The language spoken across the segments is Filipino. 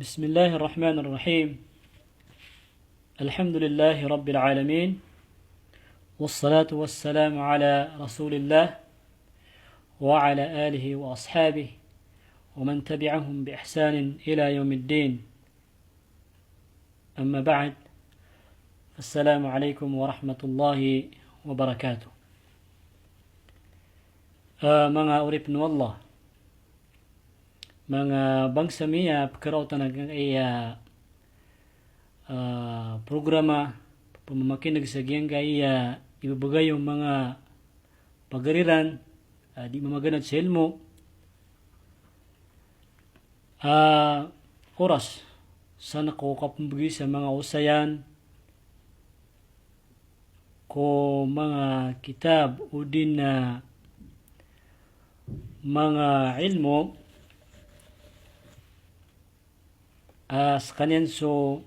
بسم الله الرحمن الرحيم. الحمد لله رب العالمين، والصلاة والسلام على رسول الله وعلى آله وأصحابه ومن تبعهم بإحسان إلى يوم الدين. أما بعد، السلام عليكم ورحمة الله وبركاته. mga urip no Allah, mga bangsa miya pagkarautan ng programa pamamakinag sa giyang kaya ibabagay yung mga pagariran di mamaganad sa ilmo oras sana ko kapambagi sa mga usayan ko mga kitab o din na mga ilmo sa kanyan. So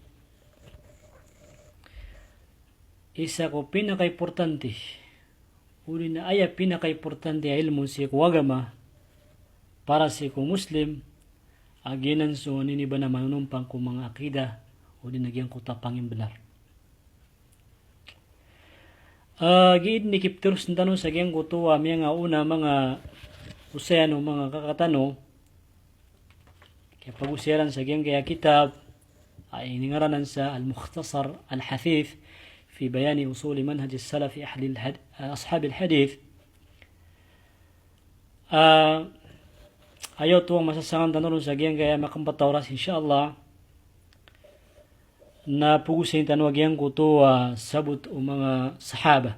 isa ko pinaka-importante uli na aya pinaka-importante ay ilmo si kuwagama para si ko Muslim aginan so niniba na manunumpang ko mga akida o din nagyang ko tapangin benar. Giid ni Kiptirus ng tanong sa giyang ko tuwa nga una mga usayan o mga kakatano kaya pag-usiyaran sa giyang kaya kitab ay ningaranan sa Al-Mukhtasar Al-Hafif في بيان أصول منهج السلف أصحاب الحديث. ayaw tuwang masasangan tanong sa giyang kaya makampataw oras insyaAllah na pugusin tanong giyang ko to sabot o mga sahaba.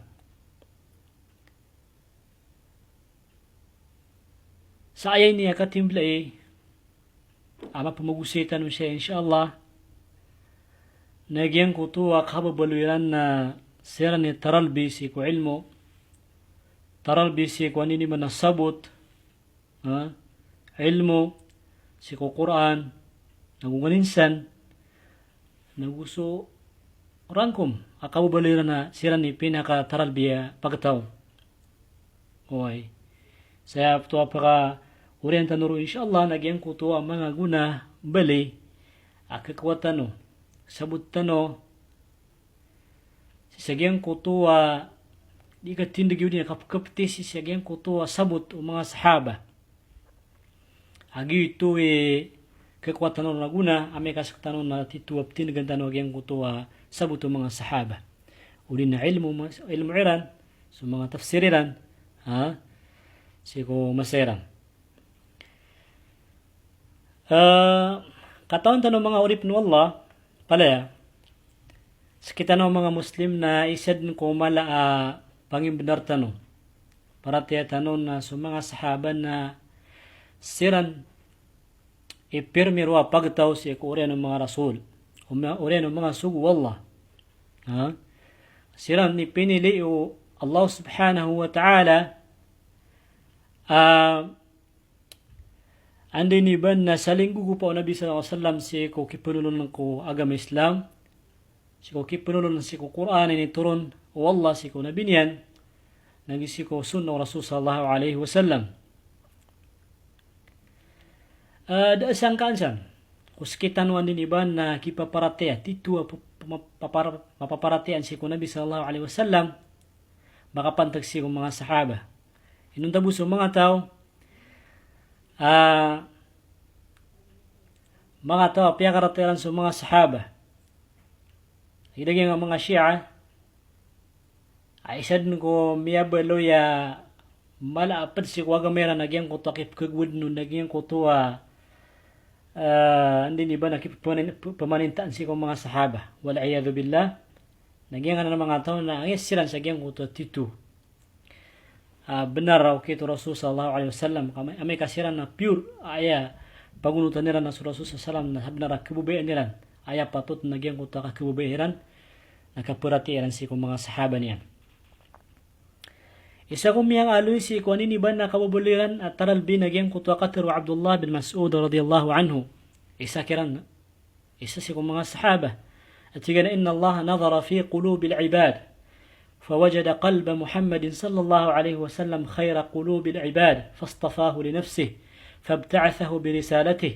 Sa ayay niya katimbla ama pamagusitan mo siya insyaAllah nagyang ko to kababaluyan na sira ni taralbi si ko ilmo taralbi si ko anini man nasabot ilmo si ko Quran nagunganinsan naguso rangkum kababaluyan na sira ni pinaka taralbi pagtaw okay saya to apaka orientan nuro insyaAllah nagyang ko to ang mga guna bali akakwatan sabot tano si sagyang kutuwa di ka tindig yun kapkapti si sagyang kutuwa sabot o mga sahaba agi ito kakwatan na guna ame kasaktan na tituwap tinagantan o agyang kutuwa sabot o mga sahaba uli na ilmu iran so mga tafsiriran si ko maseran katawan tanong mga urip no Allah palaya sa kita ng mga Muslim na isad ko mala pangimbenar tanong para tiya tanong na sa mga sahaba na siran ipirmirwa pagtaw si uriyan ng mga rasul uriyan ng mga sugu Allah siran ni pinili o Allah subhanahu wa ta'ala andi ni ban na saling gugupa o Nabi sallallahu alaihi wasallam si ko kipunulun ko agama Islam si ko kipunulun si ko Quran ini turun o Allah si ko Nabi niyan nagisi ko sunnah Rasul sallallahu alaihi wasallam da sangkansan kuskitan wan din iban na kipaparate titu mapaparatian si ko Nabi sallallahu alaihi wasallam makapantag si ko mga sahaba inuntabu sa mga tao mga tao piyakarateran sa mga sahaba hidagyan ang mga Shia ay isad ko miyabalo ya malaapad si kwagamera nagyang ko takip kagwid no nagyang ko tuwa hindi ni ba nakipamanintaan si ko mga sahaba wala iyado billah nagyang ng mga tao na ang isiran sa gyang ko tuwa titu benar raw kito Rasul sallallahu alaihi wasallam amay kasiran na pure aya pagunutan nila na Rasul sallallahu alaihi wasallam na benar kebubayan nila aya patut nagyang ko ta kebubayan nakapuratian si ko mga sahaba niyan isa ko miyang aloy si ko anini ba na kababuliran at taralbi nagyang ko ta katiru Abdullah bin Mas'ud radiyallahu anhu isa kiran isa si ko mga sahaba at sigana inna Allah nadhara fi qulubil ibad فوجد قلب محمد صلى الله عليه وسلم خير قلوب العباد فاصطفاه لنفسه فابتعثه برسالته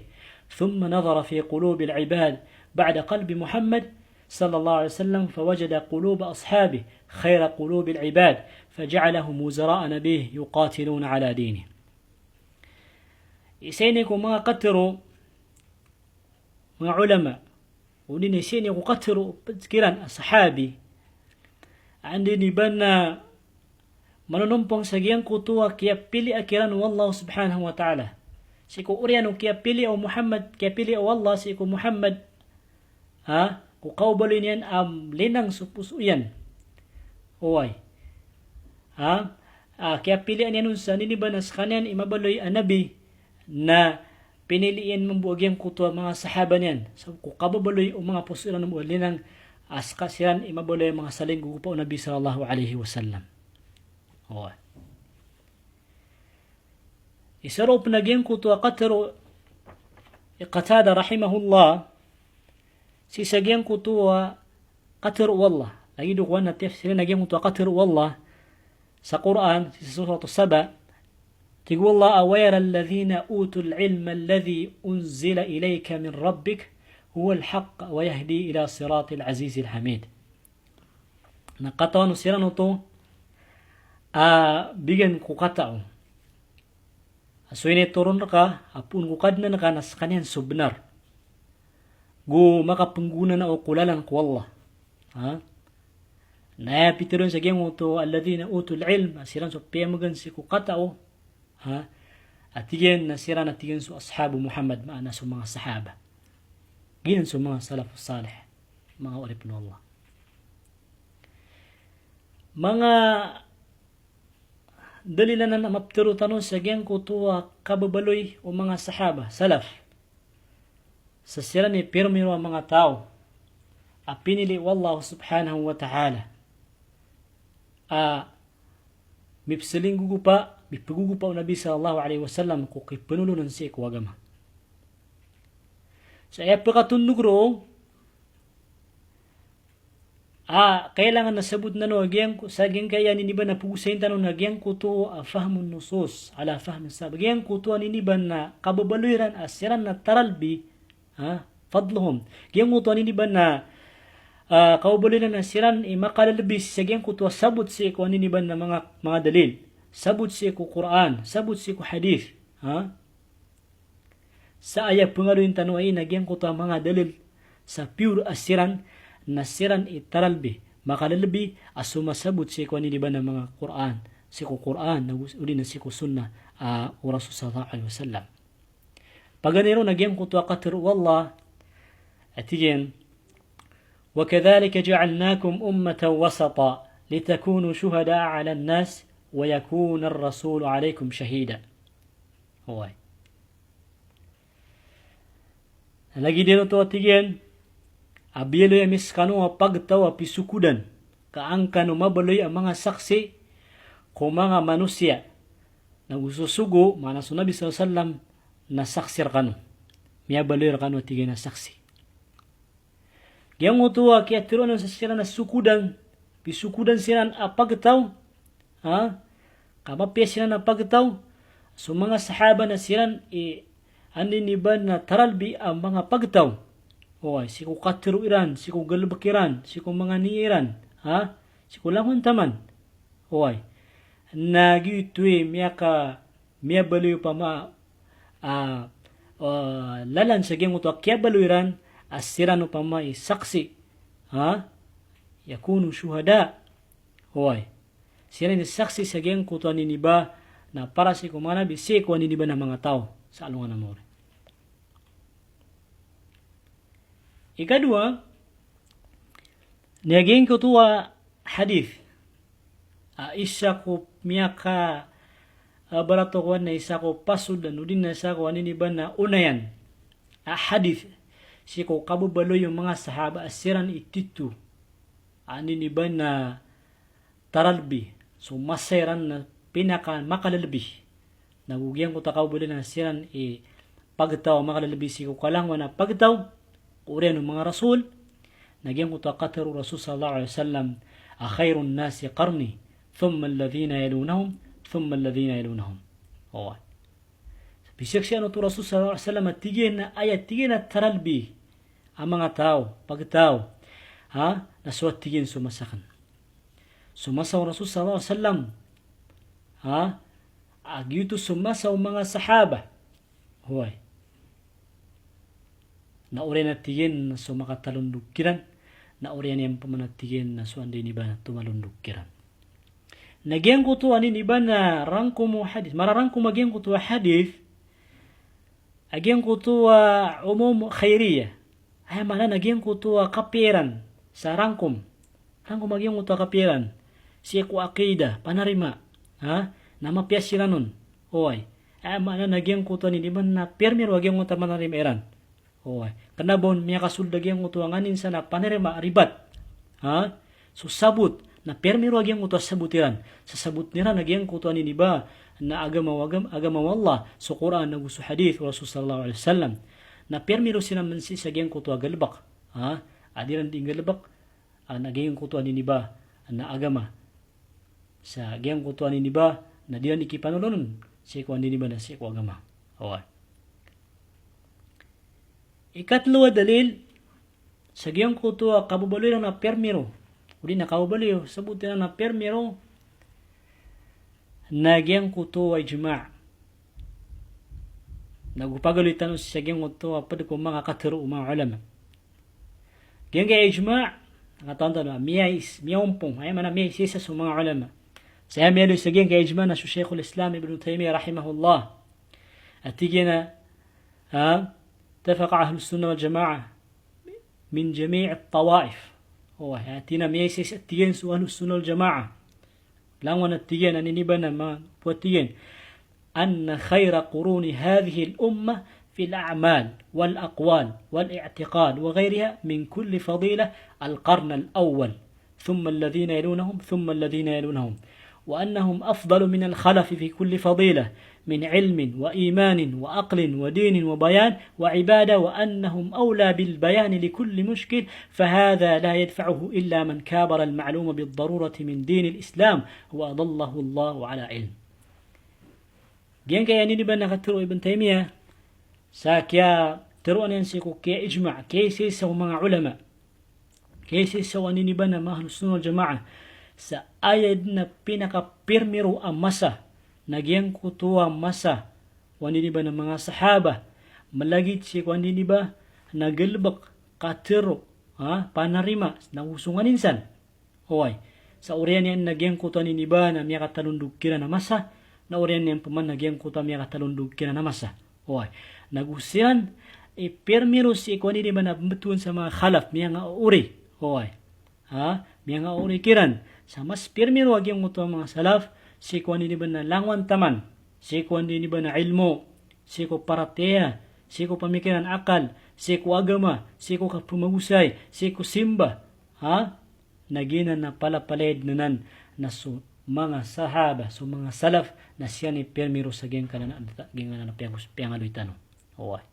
ثم نظر في قلوب العباد بعد قلب محمد صلى الله عليه وسلم فوجد قلوب أصحابه خير قلوب العباد فجعلهم وزراء نبيه يقاتلون على دينه. Isini ko mga katero, mga ulama, uni ni isini ko katero kiran sahabi, andi ni ba na manunumpong sa giyang kutuwa kaya pili akiran wallahu subhanahu wa ta'ala. Si ko uriyan kaya pili o Muhammad, kaya pili o Allah si ko Muhammad, kung kaubalin yan linang supusuyan. Uway. Kaya pilian yan nun sa niniba na sa kanyan imabaloy ang nabi na piniliin mambuag yung kutuwa mga sahaba niyan. So kung kababaloy o mga pusulan ng linang askasiran imabaloy mga saling gugupa o nabi sallallahu alaihi wasallam. Uway. Isarop na giyang kutuwa katero Qatada rahimahullah si sagyang kutuwa qatr wallah lagi dukuan na tafsir na gyang kutuwa qatr wallah sa Quran si surah as-Saba tigwa Allah awayra alladhina utul ilma alladhi unzila ilayka min rabbik huwa al-haqq wa yahdi ila siratil aziz al-hamid. Nakatawan sira no to bigan ku katao so ini turun ka apun ku kadna ka nas kanyan subnar gu makapengguna na o kulalan ko Allah. Na pitiron sa gemo to alladhina utul ilm asiran so pemagan si ku katao atigen nasiran atigen so ashabu Muhammad maana so mga sahaba. Ginan so mga salaf salih mga ulil Allah. Mga dalilan na maptiro tanon sa geng kutuwa kababaloy o mga sahaba salaf sa sila ni pirmiro ang mga tao pinili wallahu subhanahu wa ta'ala mipsiling gugupa o nabi sallallahu alaihi wasallam kung kipanulunan siya kuwagama sa epakatundog ro kailangan nasabot na no agyan sa agyan kaya niniban na pugusayin tanong na agyan kuto fahmun nusus ala fahmin sab agyan kuto niniban na kababaloyran asiran na taralbi fadluhum agyan kuto niniban na kababaloyran asiran makalalabis sa agyan kuto sabot siya ko niniban na mga dalil sabot siya ko Quran sabot siya ko hadith sa ayat pengaruhin tanong ay agyan kuto mga dalil sa pure asiran nasiran itaralbi makalalabi sumasabot si ko niniba ng mga Quran si ko Quran na uli na si ko sunnah o Rasul sallallahu alaihi wasallam paganiro nagyang kutuwa qatr wallah atigen وكذلك جعلناكم أمة وسطا لتكونوا شهداء على الناس ويكون الرسول عليكم شهيدا هواي lagi dino to atigen abiyaloy amis kanu pagtawa pisukudan kaangkan mabaloy ang mga saksi kung mga manusia na ususugo mana sa Nabi sallallahu alaihi wasallam na saksir kanu miyabaloy kanu tigay na saksi gyang utuwa kaya tiron sa sila na sukudan pisukudan sila pagtaw kamapya sila na pagtaw so mga sahaba na sila aniniban na taralbi ang mga pagtaw si ko katiro iran, si ko galbakiran, si ko mga niiran, si ko langon taman. Nagituwi miya baloy pa lalan sa geng uto kya baloyran asirano pa saksi. Yakunu syuhada. Sila ni saksi sa geng kuto niniba na para si ko mga nabi, si ko niniba ng mga tao sa alungan ng more. Ikadua, naging kutuwa hadith. Isa ko miyaka baratokuan na isa ko pasud na nudin na isa ko aniniban na unayan. Hadith. Si ko kabubalo yung mga sahaba asiran ititu. Aniniban na taralbi. So maseran na pinaka makalalbi. Nagugyan ko takabubalo na asiran pagtaw makalalbi si ko kalangwan na pagtaw. Uriyan ng mga rasul, nagyang utakataru Rasul sallallahu alaihi wasallam, khairun nasi qarni, thumma alladhina yalunahum, thumma alladhina yalunahum. Bisyak siya no to Rasul sallallahu alaihi wasallam tigin na ayat tigin na taralbi ang mga tao, pagtao, na suwat tigin sumasakan. Sumasaw Rasul sallallahu alaihi wasallam, agyuto sumasaw mga sahaba, huway. Nauri na tigin na sumakatalundukiran, nauri na yung pamanatigin na suwan din iba na tumalundukiran. Nagyang ko to anin iba na rangko mo hadith, mararangko magyang ko to hadith, Agyang ko to umum khairiyah. Ay mana nagyang ko to kapiran sa rangkom. Rangkom agyang ko to kapiran. Siya ko akida, panarima. Namapiyas sila nun. Oy. Ay mana nagyang ko to ni man na permiro agyang ko to manarim eran. Oy. Kanabon miya kasulda agyang ko to nganin sa na panarima ribat. So sabut na permiro agyang ko to sabutiran. Sa sabut nira nagyang ko to ni ba na agama Allah sa Quran na gusto hadith wa Rasul sallallahu alaihi wasallam na permiro sila mansi sa gyan ko to agalbak adiran din galbak nagayong ko to aniniba na agama sa gyan ko to aniniba na diyan ikipanolonon si ko aniniba na si ko agama ikatlo dalil sa gyan ko to kabubaloy na permiro uli na kabubaloy sabutin na permiro Nagyang kuto ay ijma'. Nagupagalitan sa gyang kuto apad ko mga katiro mga ulama. Gyang kay ijma' nakatanda na miyaumpong ay mana miya isa sa mga ulama. Sa miyalo sa gyang kay ijma' na si Sheikhul Islam Ibn Taymiyyah rahimahullah. At tigina اتفق أهل السنة والجماعة من جميع الطوائف. هو هاتينا ميسيس التجين أهل السنة والجماعة. Langan at tiyan aniniba na mga puwatiyan أن خير قرون هذه الأمة في الأعمال والأقوال والاعتقاد وغيرها من كل فضيلة القرن الأول ثم الذين يلونهم ثم الذين يلونهم وأنهم أفضل من الخلف في كل فضيلة من علم وإيمان وأقل ودين وبيان وعبادة وأنهم أولى بالبيان لكل مشكل فهذا لا يدفعه إلا من كابر المعلوم بالضرورة من دين الإسلام وأضله الله على علم. Diyan kaya niniba nakaturo Ibn Taymiyyah sa kaya turuan yan si ko kaya ijma' kaysa sa mga ulama kaysa sa niniba na mga Ahlus-Sunnah wal Jama'ah sa ayad na pinakapirmiro ang masa nagyang kutuwa masa waniniba ng mga sahaba malagit si waniniba nagalbak katiro panarima nausungan insan hoy sa urian yan nagyang kutuwa niniba na miya katalundog kira na masa na orian yang paman nagyang kuta miya katalundog kina namasa. Oy, nagusiran permiro si ko ni ba na betun sa mga khalaf miya nga uri. Oy. Miya nga uri kiran sa mas permiro agyang kuta mga salaf si ko ni ba na langwan taman, si ko ni ba na ilmo, si ko parateya, si ko pamikiran akal, si ko agama, si ko kapumagusay, si ko simba. Nagina na palapaled nanan na mga sahaba, so mga salaf na siya ni permiro sa geng kanana na piangaloy tanong. Oy.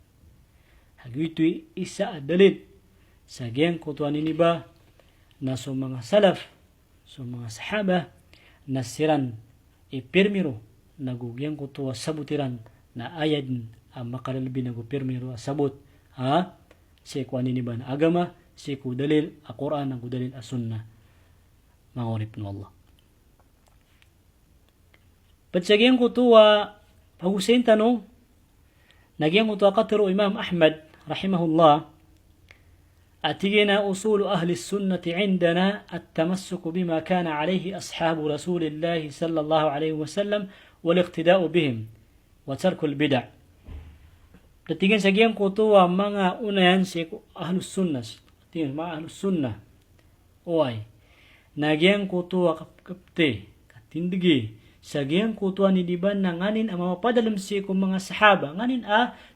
Hagito'y isa adalit sa geng kutuan ni ba na so mga salaf, so mga sahaba na siran permiro nagugyang kutuwa sabutiran na ayad ang makalalbi nagupirmiro sabut si kuan ni ba na agama, si ku dalil a Quran ang dalil a sunnah. Mangorip no Allah. Patsagyan ko to pag-usain tanong nagyang ko to katiro Imam Ahmad rahimahullah atigina usul ahli sunnati indana at-tamassuk bima kana alayhi ashabu rasulillah sallallahu alayhi wasallam wal iqtida'u bihim wa tarkul bid'ah. Datingan sagyan ko to mga unayan si ahlus sunnah tingin mga ahlus sunnah oy nagyang ko to kapte katindigi Sagyang kutuan ni diban na nganin ang mapadalam siya kong mga sahaba. Nganin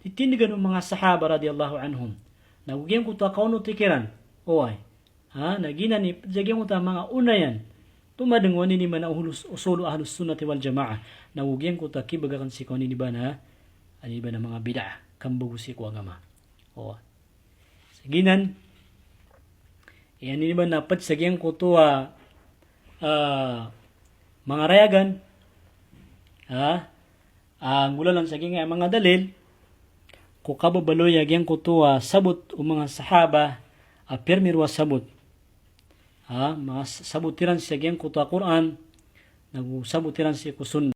titindigan ng mga sahaba radiyallahu anhum. Nagugyang kutuan kauno tikiran. Oy. Nagina ni sagyang kutuan mga unayan. Tumadengwan ni man usulu ahlus sunnati wal jamaah. Nagugyang kutuan kibagakan si kong ni diban na mga bid'ah. Kambugo si ko agama. Oy. Saginan. Yan ni diban na pad sagyang kutuan mga rayagan Ang mula lang sa nga mga dalil, ko kababaloy agyang kutuwa sabot o mga sahaba, permirwa sabot. Mga sabutiran siya agyang kutuwa Quran, nagusabutiran siya kusun